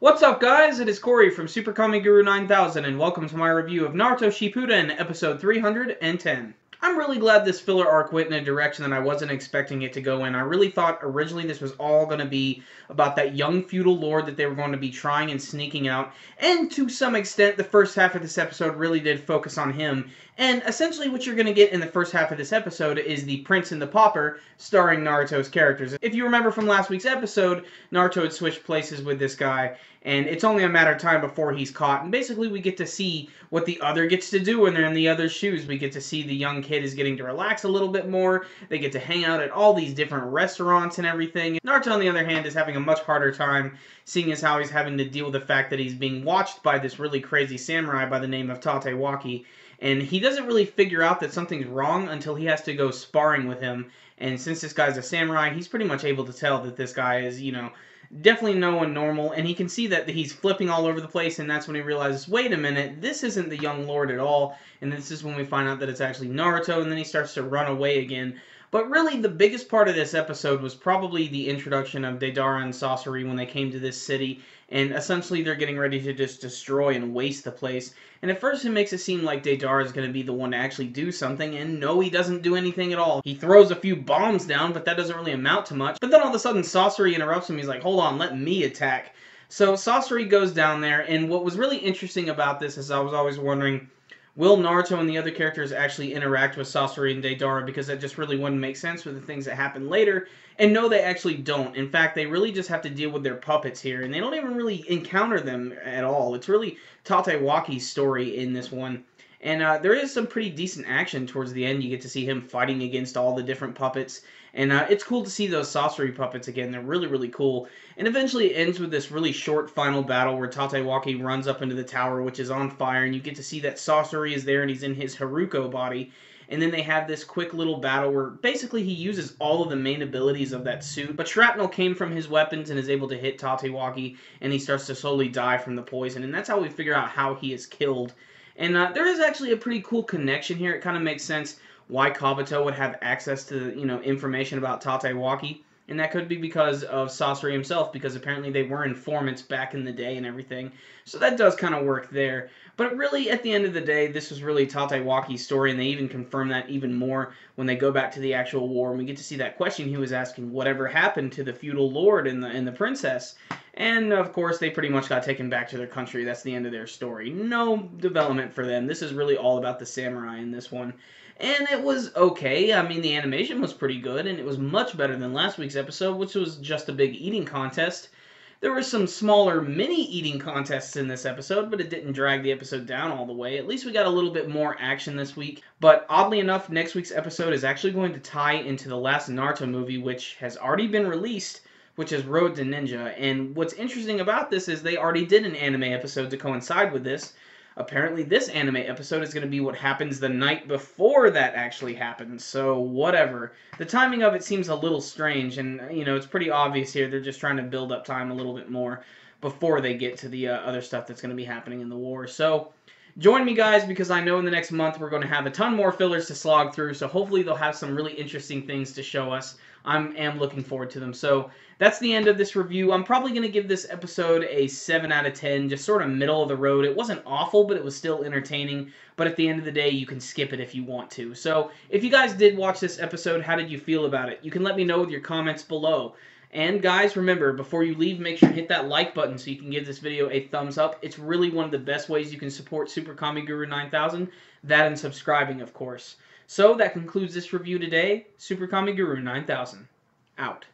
What's up, guys? It is Corey from SuperKamiGuru9000, and welcome to my review of Naruto Shippuden, episode 310. I'm really glad this filler arc went in a direction that I wasn't expecting it to go in. I really thought originally this was all going to be about that young feudal lord that they were going to be trying and sneaking out, and to some extent, the first half of this episode really did focus on him. And essentially what you're going to get in the first half of this episode is the Prince and the Pauper, starring Naruto's characters. If you remember from last week's episode, Naruto had switched places with this guy, and it's only a matter of time before he's caught. And basically we get to see what the other gets to do when they're in the other's shoes. We get to see the young kid is getting to relax a little bit more. They get to hang out at all these different restaurants and everything. Naruto, on the other hand, is having a much harder time, seeing as how he's having to deal with the fact that he's being watched by this really crazy samurai by the name of Tatewaki. And he doesn't really figure out that something's wrong until he has to go sparring with him. And since this guy's a samurai, he's pretty much able to tell that this guy is, definitely no one normal. And he can see that he's flipping all over the place, and that's when he realizes, wait a minute, this isn't the young lord at all. And this is when we find out that it's actually Naruto, and then he starts to run away again. But really, the biggest part of this episode was probably the introduction of Deidara and Sasori when they came to this city, and essentially they're getting ready to just destroy and waste the place. And at first it makes it seem like Deidara is going to be the one to actually do something, and no, he doesn't do anything at all. He throws a few bombs down, but that doesn't really amount to much. But then all of a sudden Sasori interrupts him. He's like, hold on, let me attack. So Sasori goes down there, and what was really interesting about this is I was always wondering, will Naruto and the other characters actually interact with Sasori and Deidara, because that just really wouldn't make sense with the things that happen later. And no, they actually don't. In fact, they really just have to deal with their puppets here, and they don't even really encounter them at all. It's really Tatewaki's story in this one. And there is some pretty decent action towards the end. You get to see him fighting against all the different puppets. And it's cool to see those Sasori puppets again. They're really, really cool. And eventually it ends with this really short final battle where Tatewaki runs up into the tower, which is on fire. And you get to see that Sasori is there and he's in his Haruko body. And then they have this quick little battle where basically he uses all of the main abilities of that suit. But shrapnel came from his weapons and is able to hit Tatewaki. And he starts to slowly die from the poison. And that's how we figure out how he is killed. And there is actually a pretty cool connection here. It kind of makes sense why Kabuto would have access to, information about Tatewaki. And that could be because of Sasori himself, because apparently they were informants back in the day and everything. So that does kind of work there. But really, at the end of the day, this was really Tatewaki's story, and they even confirm that even more when they go back to the actual war. And we get to see that question he was asking, whatever happened to the feudal lord and the princess? And, of course, they pretty much got taken back to their country. That's the end of their story. No development for them. This is really all about the samurai in this one. And it was okay. I mean, the animation was pretty good, and it was much better than last week's episode, which was just a big eating contest. There were some smaller mini eating contests in this episode, but it didn't drag the episode down all the way. At least we got a little bit more action this week. But oddly enough, next week's episode is actually going to tie into the last Naruto movie, which has already been released, which is Road to Ninja. And what's interesting about this is they already did an anime episode to coincide with this. Apparently this anime episode is going to be what happens the night before that actually happens, so whatever. The timing of it seems a little strange, and, it's pretty obvious here. They're just trying to build up time a little bit more before they get to the other stuff that's going to be happening in the war. So join me, guys, because I know in the next month we're going to have a ton more fillers to slog through, so hopefully they'll have some really interesting things to show us. I am looking forward to them. So that's the end of this review. I'm probably going to give this episode a 7 out of 10, just sort of middle of the road. It wasn't awful, but it was still entertaining. But at the end of the day, you can skip it if you want to. So if you guys did watch this episode, how did you feel about it? You can let me know with your comments below. And guys, remember, before you leave, make sure to hit that like button so you can give this video a thumbs up. It's really one of the best ways you can support SuperKamiGuru9000. That and subscribing, of course. So that concludes this review today. SuperKamiGuru9000 out.